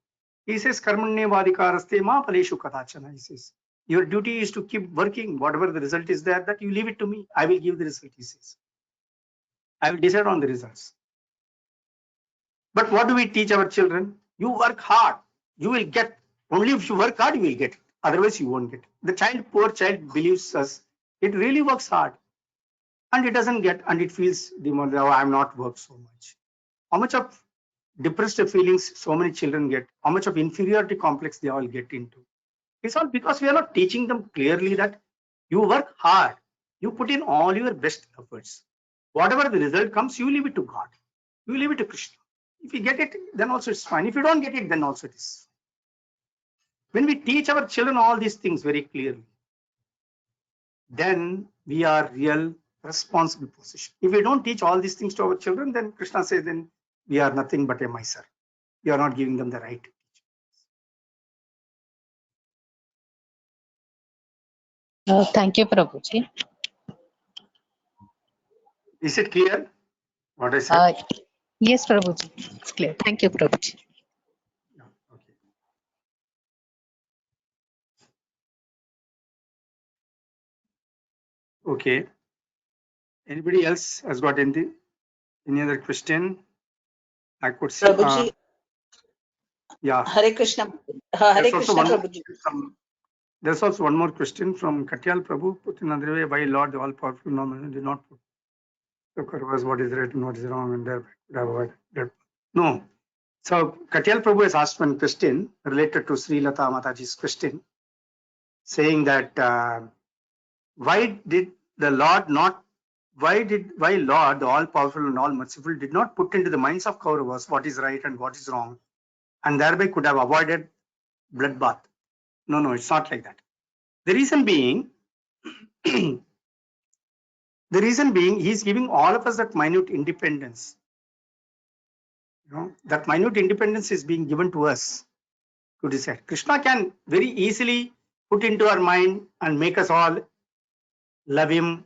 He says, Karmanye vadikaraste ma paleshu katachana. He says, your duty is to keep working. Whatever the result is there, that you leave it to me. I will give the result, he says. I will decide on the results. But what do we teach our children? You work hard. You will get. Only if you work hard, you will get it. Otherwise, you won't get it. The poor child believes us. It really works hard. And it doesn't get, and it feels demoralized. Oh, I'm not worked so much. How much of depressed feelings so many children get? How much of inferiority complex they all get into? It's all because we are not teaching them clearly that you work hard. You put in all your best efforts. Whatever the result comes, you leave it to God. You leave it to Krishna. If you get it, then also it's fine. If you don't get it, then also it is. When we teach our children all these things very clearly, then we are real responsible position. If we don't teach all these things to our children, then Krishna says, then we are nothing but a miser. We are not giving them the right. Thank you, Prabhuji. Is it clear what I said? Yes, Prabhuji. It's clear. Thank you, Prabhuji. Yeah, okay. Okay. Anybody else has got anything? Any other question? I could see. Prabhuji, Yeah. Hare Krishna. Hare There's also Krishna, one more- Prabhuji. There's also one more question from Katyal Prabhu. Put in another way, why Lord, the all-powerful nominal, did not put the Kauravas, what is right and what is wrong, and there could have avoided that. No. So Katyal Prabhu has asked one question related to Sri Lata Mataji's question, saying that why did the Lord not, why Lord, the all-powerful and all-merciful, did not put into the minds of Kauravas what is right and what is wrong, and thereby could have avoided bloodbath? No, it's not like that. The reason being, he is giving all of us that minute independence. That minute independence is being given to us to decide. Krishna can very easily put into our mind and make us all love him,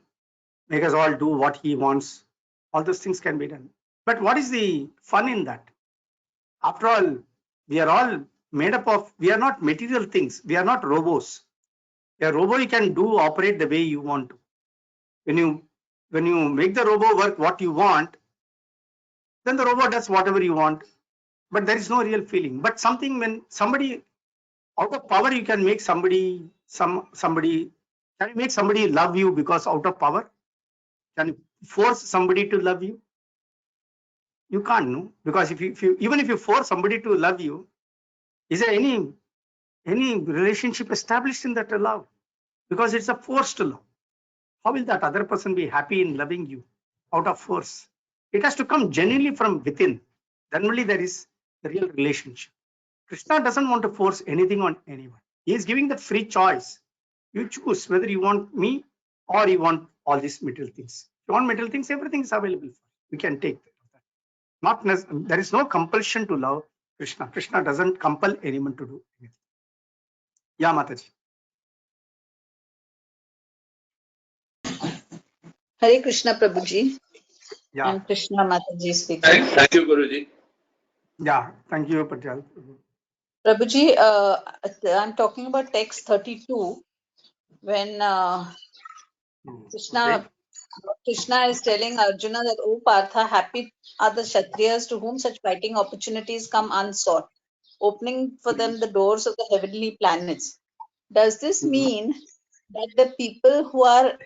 make us all do what he wants. All those things can be done. But what is the fun in that? After all, we are all made up of, we are not material things. We are not robots. A robo you can operate the way you want to. When you make the robo work what you want, then the robot does whatever you want. But there is no real feeling. But something, when somebody out of power, you can make somebody can you make somebody love you because out of power? Can you force somebody to love you? You can't, no? Because if you even if you force somebody to love you, is there any relationship established in that love? Because it's a forced love. How will that other person be happy in loving you out of force? It has to come genuinely from within. Then only there is the real relationship. Krishna doesn't want to force anything on anyone. He is giving the free choice. You choose whether you want me or you want all these material things. If you want material things, everything is available for you. You can take that. There is no compulsion to love Krishna. Krishna doesn't compel anyone to do anything. Yeah, Mataji. Hare Krishna, Prabhuji. Yeah. And Krishna Mataji speaking. Thank you, Guruji. Yeah, thank you, Patel. Prabhuji, I'm talking about text 32 when Krishna is telling Arjuna that, "O Partha, happy are the Kshatriyas to whom such fighting opportunities come unsought, opening for them the doors of the heavenly planets." Does this mean that the people who are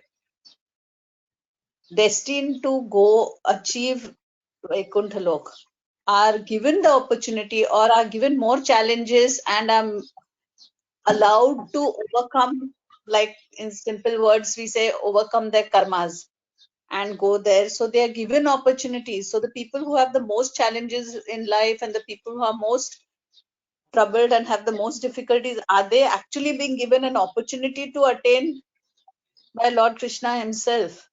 destined to go achieve Vaikuntha Lok are given the opportunity or are given more challenges and are allowed to overcome, like in simple words we say, overcome their karmas and go there? So they are given opportunities. So the people who have the most challenges in life and the people who are most troubled and have the most difficulties, are they actually being given an opportunity to attain by Lord Krishna himself?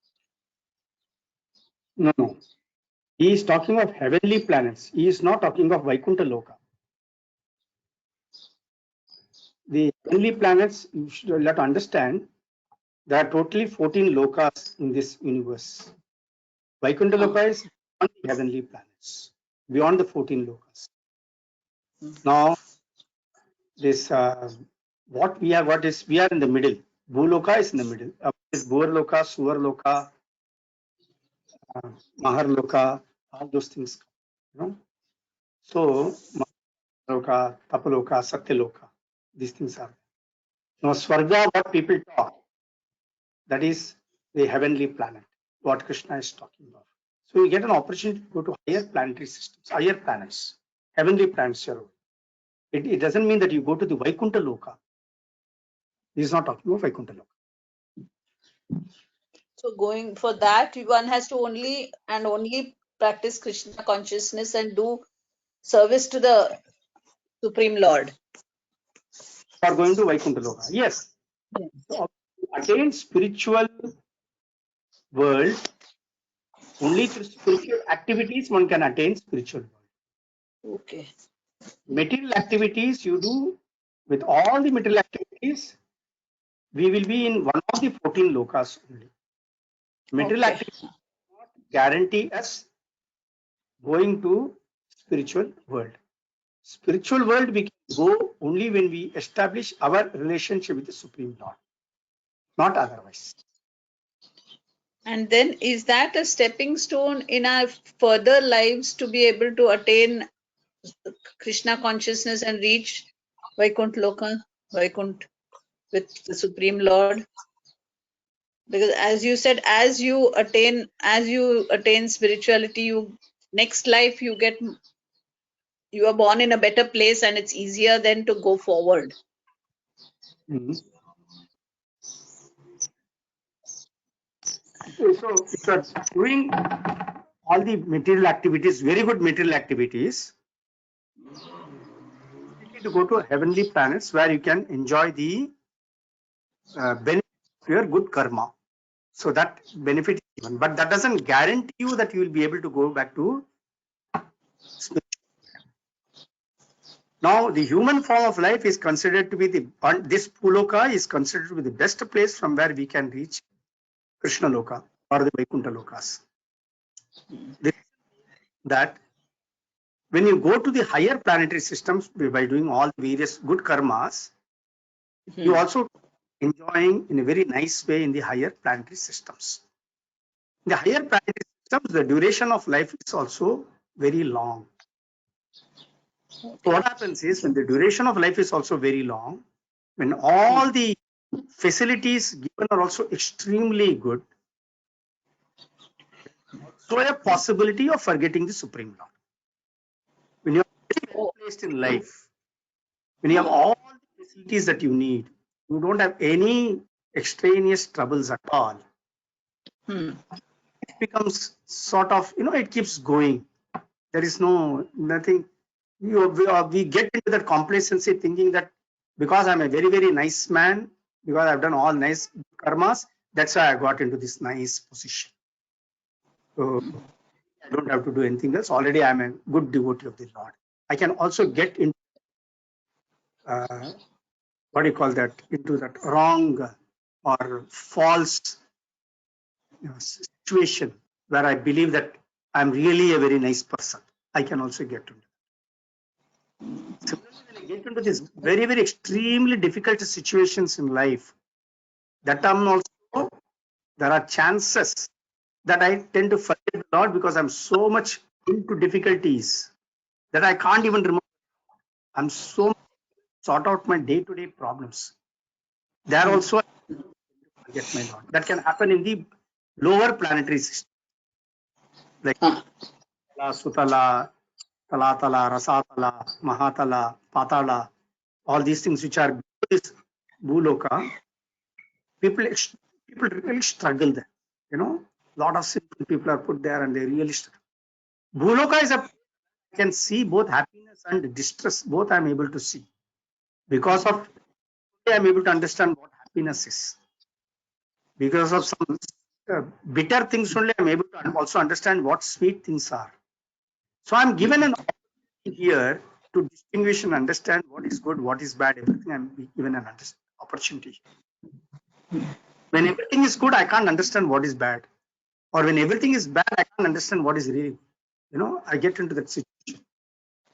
No. He is talking of heavenly planets. He is not talking of Vaikuntha Loka. The heavenly planets, you should let understand, there are totally 14 lokas in this universe. Vaikuntha Loka is beyond the heavenly planets, beyond the 14 lokas. Now, this what we are in the middle. Bhuloka is in the middle. Is Bhur Loka, Suvar Loka, Mahar Loka, all those things. So, Loka, Tapaloka, Satyaloka, these things are. Now, Swarga, what people talk, that is the heavenly planet, what Krishna is talking about. So, you get an opportunity to go to higher planetary systems, higher planets, heavenly planets. It doesn't mean that you go to the Vaikuntha Loka. He is not talking about Vaikuntha Loka. So going for that, one has to only practice Krishna consciousness and do service to the Supreme Lord. For going to Vaikuntha Loka, yes. So attain spiritual world, only through spiritual activities one can attain spiritual world. Okay. Material activities you do, with all the material activities, we will be in one of the 14 lokas only. Material Okay. activities guarantee us going to spiritual world. Spiritual world we can go only when we establish our relationship with the Supreme Lord, not otherwise. And then is that a stepping stone in our further lives to be able to attain Krishna consciousness and reach Vaikunt Loka, Vaikunt with the Supreme Lord? Because as you said, as you attain spirituality, you next life you are born in a better place and it's easier then to go forward. Mhm. So if you are doing all the material activities, very good material activities, you need to go to heavenly planets where you can enjoy the benefit of your good karma. So that benefit is given, but that doesn't guarantee you that you will be able to go back to spiritual. Now, the human form of life is considered to be this Puloka is considered to be the best place from where we can reach Krishna Loka or the Vaikuntha Lokas. That when you go to the higher planetary systems by doing all the various good karmas, you also enjoying in a very nice way in the higher planetary systems. In the higher planetary systems, the duration of life is also very long. So what happens is when the duration of life is also very long, when all the facilities given are also extremely good, so a possibility of forgetting the Supreme Lord. When you are very well placed in life, when you have all the facilities that you need, you don't have any extraneous troubles at all. It becomes sort of, it keeps going. There is nothing. We get into that complacency thinking that because I'm a very, very nice man, because I've done all nice karmas, that's why I got into this nice position. So I don't have to do anything else. Already I'm a good devotee of the Lord. I can also get into what do you call that? Into that wrong or false situation where I believe that I'm really a very nice person. I can also get into. Similarly, when I get into these very, very extremely difficult situations in life, that time also there are chances that I tend to forget the Lord because I'm so much into difficulties that I can't even remember. I'm so sort out my day-to-day problems. There also I forget my Lord. That can happen in the lower planetary system, like Sutala, Talatala, Rasatala, Mahatala, Patala, all these things which are this Bhuloka. People really struggle there. Lot of simple people are put there and they really struggle. Bhuloka is I can see both happiness and distress. Both I'm able to see. Because of I'm able to understand what happiness is. Because of some bitter things only I'm able to also understand what sweet things are. So I'm given an opportunity here to distinguish and understand what is good, what is bad, everything I'm given an opportunity. When everything is good, I can't understand what is bad. Or when everything is bad, I can't understand what is really good. I get into that situation.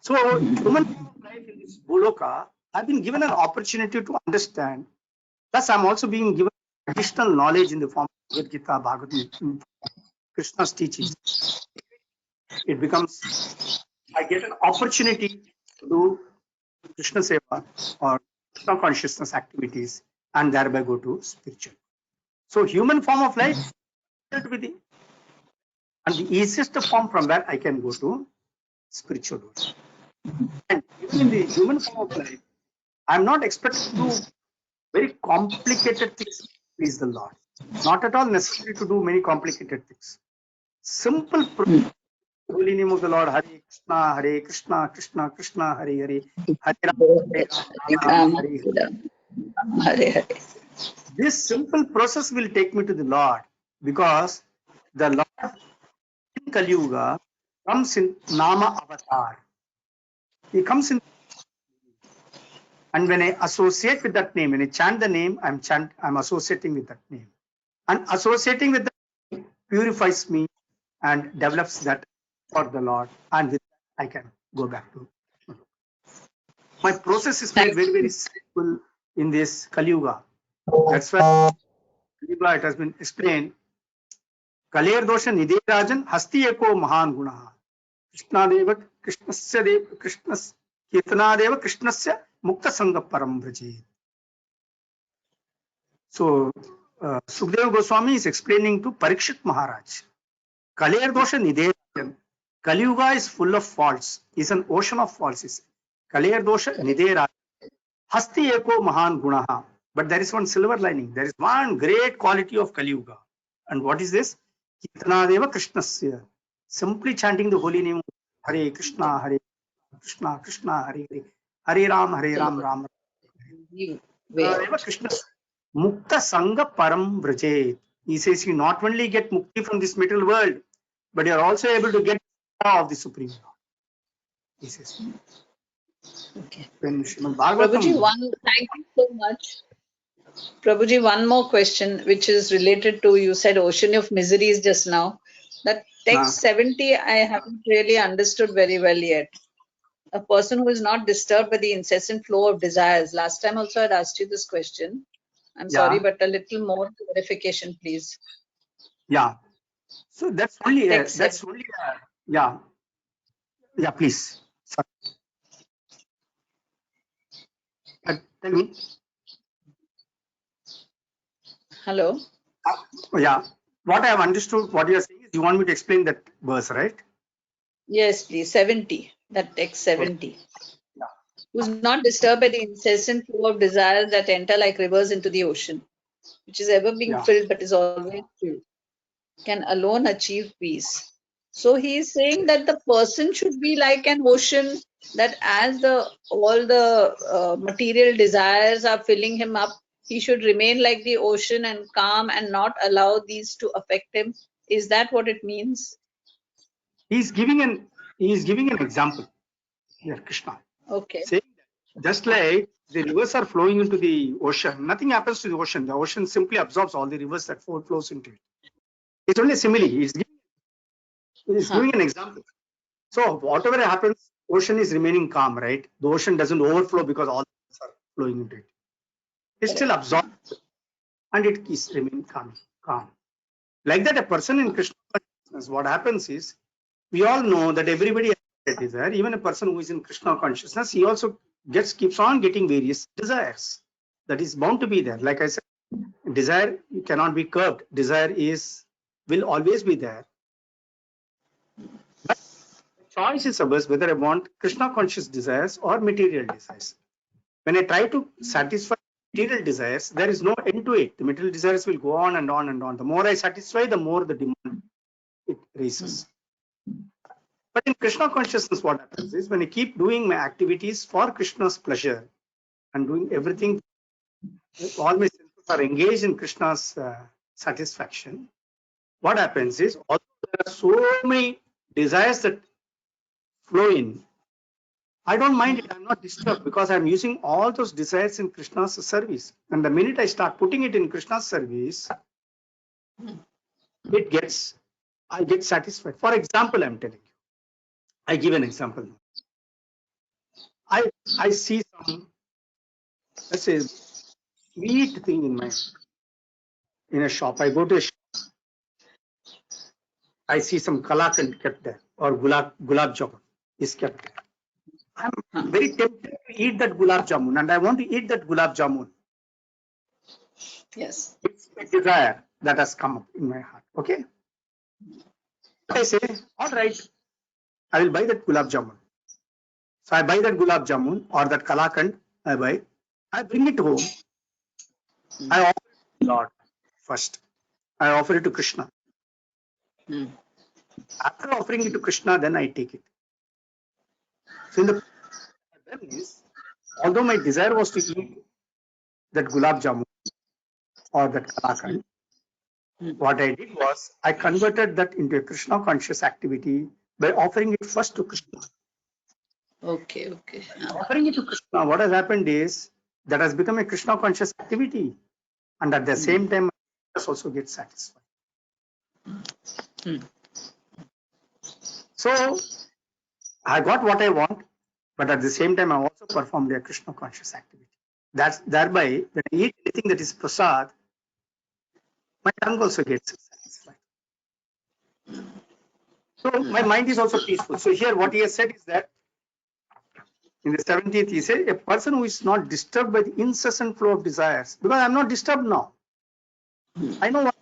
So human life in this Bhuloka, I've been given an opportunity to understand. Plus, I'm also being given additional knowledge in the form of Bhagavad Gita, Bhagavad, Krishna's teachings. It becomes, I get an opportunity to do Krishna Seva or Krishna consciousness activities and thereby go to spiritual. So human form of life will be the easiest form from where I can go to spiritual world. And even in the human form of life, I'm not expected to do very complicated things to please the Lord. Not at all necessary to do many complicated things. Simple holy name of the Lord, Hare Krishna, Krishna Krishna, Hare Hare, Hare Rama, Hare Rama, Hare Hare. Hare Hare. This simple process will take me to the Lord, because the Lord in Kali Yuga comes in Nama Avatar. He comes in, and when I associate with that name, when I chant the name, I'm associating with that name, and associating with that name purifies me and develops that for the Lord, and with that I can go back to. My process is made very, very simple in this Kali Yuga. That's why Kali Yuga, it has been explained. Kalir dosha nidhe rajan hasti eko mahan guna. Krishnadeva Krishnasya dev Krishnas Kirtanadeva Krishnasya Mukta Sangha Param Vraje. So Sukadeva Goswami is explaining to Parikshit Maharaj. Kalir dosha nidhe rajan. Kali Yuga is full of faults. Is an ocean of faults. Kalir dosha nidhe rajan. Hasti eko mahan gunaha. But there is one silver lining. There is one great quality of Kali Yuga. And what is this? Kirtanadeva Krishnasya. Simply chanting the holy name Hare Krishna, Hare Krishna, Krishna Hare Hare, Hare Ram, Ram Ram. Kirtanadeva Krishna. Mukta Sangha Param Vraje. He says you not only get mukti from this material world, but you are also able to get of the Supreme Lord. He says. Okay. When Prabhuji, thank you so much. Prabhuji, one more question, which is related to, you said ocean of miseries just now. That text 70, I haven't really understood very well yet. A person who is not disturbed by the incessant flow of desires. Last time also I'd asked you this question. I'm sorry, but a little more clarification, please. Yeah. So that's only, yeah. Yeah, please. Sorry. Tell me. Hello. Yeah. What I have understood, what you are saying is you want me to explain that verse, right? Yes, please. 70. That text 70. Yeah. Who's not disturbed by the incessant flow of desires that enter like rivers into the ocean, which is ever being filled but is always filled, can alone achieve peace. So he is saying that the person should be like an ocean, that as all the material desires are filling him up, he should remain like the ocean and calm and not allow these to affect him. Is that what it means? He is giving an example here, Krishna. Okay. Saying that just like the rivers are flowing into the ocean, nothing happens to the ocean. The ocean simply absorbs all the rivers that flows into it. It's only a simile. He's giving an example. So whatever happens, ocean is remaining calm, right? The ocean doesn't overflow because all the rivers are flowing into it. It's still absorbed and it keeps remaining calm. Like that, a person in Krishna consciousness, what happens is, we all know that everybody has a desire. Even a person who is in Krishna consciousness, he also keeps on getting various desires. That is bound to be there. Like I said, desire cannot be curbed. Desire will always be there. But choice is ours whether I want Krishna conscious desires or material desires. When I try to satisfy material desires, there is no end to it. The material desires will go on and on and on. The more I satisfy, the more the demand it raises. But in Krishna consciousness, what happens is when I keep doing my activities for Krishna's pleasure and doing everything, all my senses are engaged in Krishna's satisfaction. What happens is, although there are so many desires that flow in, I don't mind it. I'm not disturbed because I'm using all those desires in Krishna's service. And the minute I start putting it in Krishna's service, I get satisfied. For example, I'm telling you. I give an example. I see some, let's say, sweet thing in a shop. I go to a shop. I see some kalakand kept there or gulab jamun is kept there. I'm very tempted to eat that gulab jamun and I want to eat that gulab jamun. Yes. It's a desire that has come up in my heart. Okay. I say, all right, I will buy that gulab jamun. So I buy that gulab jamun or that kalakand. I bring it home. I offer it to Lord first. I offer it to Krishna. After offering it to Krishna, then I take it. So although my desire was to eat that gulab jamun, or that Kalakand, what I did was I converted that into a Krishna conscious activity by offering it first to Krishna. Okay. Offering it to Krishna, what has happened is that has become a Krishna conscious activity, and at the same time, also get satisfied. So I got what I want, but at the same time, I also performed a Krishna conscious activity. That's thereby, when I eat anything that is prasad, my tongue also gets satisfied. So my mind is also peaceful. So here, what he has said is that in the 17th, he said, a person who is not disturbed by the incessant flow of desires, because I'm not disturbed now. I know what,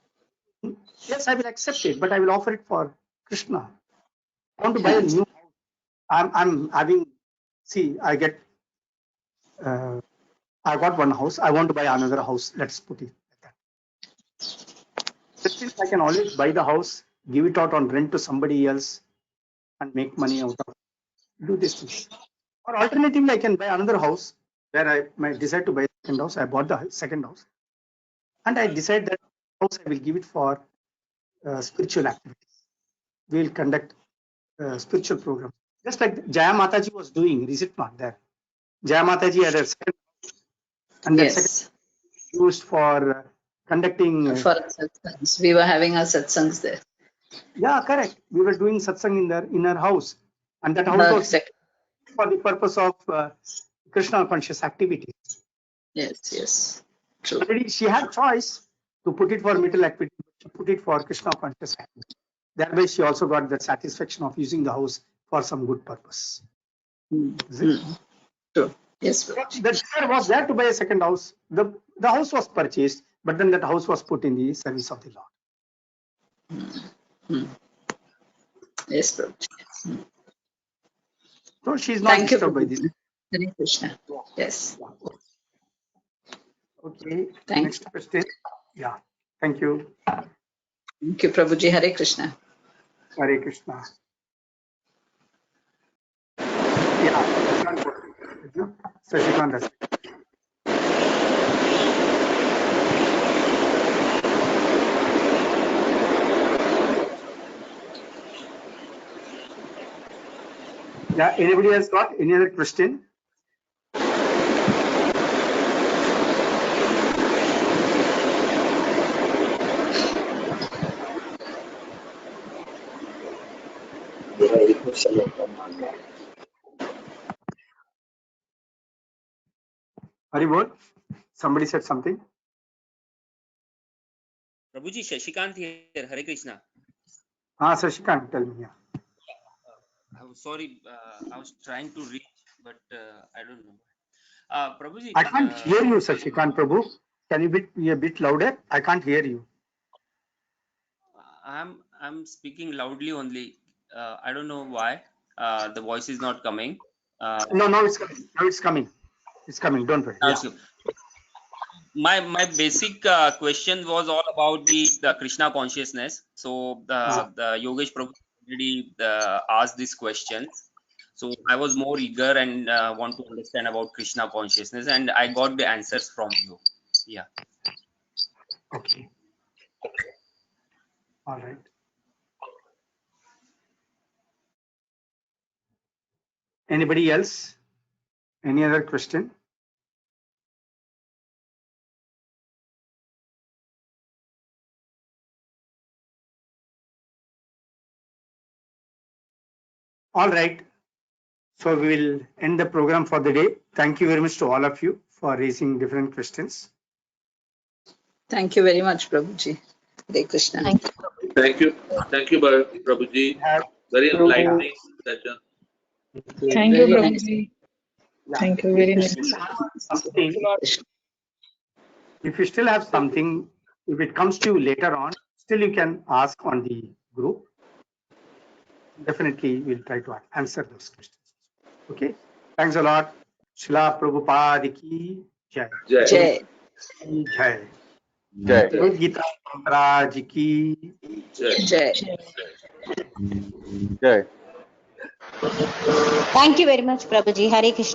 yes, I will accept it, but I will offer it for Krishna. I want to buy a new house. I'm having, see, I got one house. I want to buy another house. Let's put it like that. Since I can always buy the house, give it out on rent to somebody else, and make money out of it. Do this thing. Or alternatively, I can buy another house where I might decide to buy a second house. I bought the second house, and I decide that house I will give it for spiritual activities. We will conduct spiritual program, just like Jaya Mataji was doing. Is it not there? Jaya Mataji had a second, and that second used for conducting. For satsangs, we were having our satsangs there. Yeah, correct. We were doing satsang in her house, and that house was for the purpose of Krishna conscious activities. Yes. True. Already she had choice to put it for material activity, but she put it for Krishna conscious activity. That way, she also got the satisfaction of using the house for some good purpose. True. Yes. The desire was there to buy a second house. The house was purchased, but then that house was put in the service of the Lord. Yes, Prabhu. So she is not disturbed by this. Hare Krishna. Yes. Okay. Next question. Yeah. Thank you. Thank you, Prabhuji. Hare Krishna. Hare Krishna. Yeah. Sashikant. Yeah. Anybody else got any other question? Haribol, somebody said something. Prabhuji, Shashikant here. Hare Krishna. Shashikant, tell me. Yeah. I'm sorry, I was trying to reach, but I don't know. Prabhuji, I can't hear you, Shashikant Prabhu. Can you be a bit louder? I can't hear you. I'm speaking loudly only. I don't know why. The voice is not coming. No, it's coming. Now it's coming. It's coming. Don't worry. Yeah. My basic question was all about the Krishna consciousness. So the Yogesh Prabhu already asked this question. So I was more eager and want to understand about Krishna consciousness, and I got the answers from you. Yeah. Okay. All right. Anybody else? Any other question? All right. So we will end the program for the day. Thank you very much to all of you for raising different questions. Thank you very much, Prabhuji. Hare Krishna. Thank you, Prabhuji. Very enlightening session. Thank you, Prabhuji. Thank you very much. If you still have something, if it comes to you later on, still you can ask on the group. Definitely, we'll try to answer those questions. Okay. Thanks a lot. Srila Prabhupada ki jai. Jai. Jai. Jai. Gita Maharaj ki Jai. Thank you very much, Prabhuji. Hare Krishna.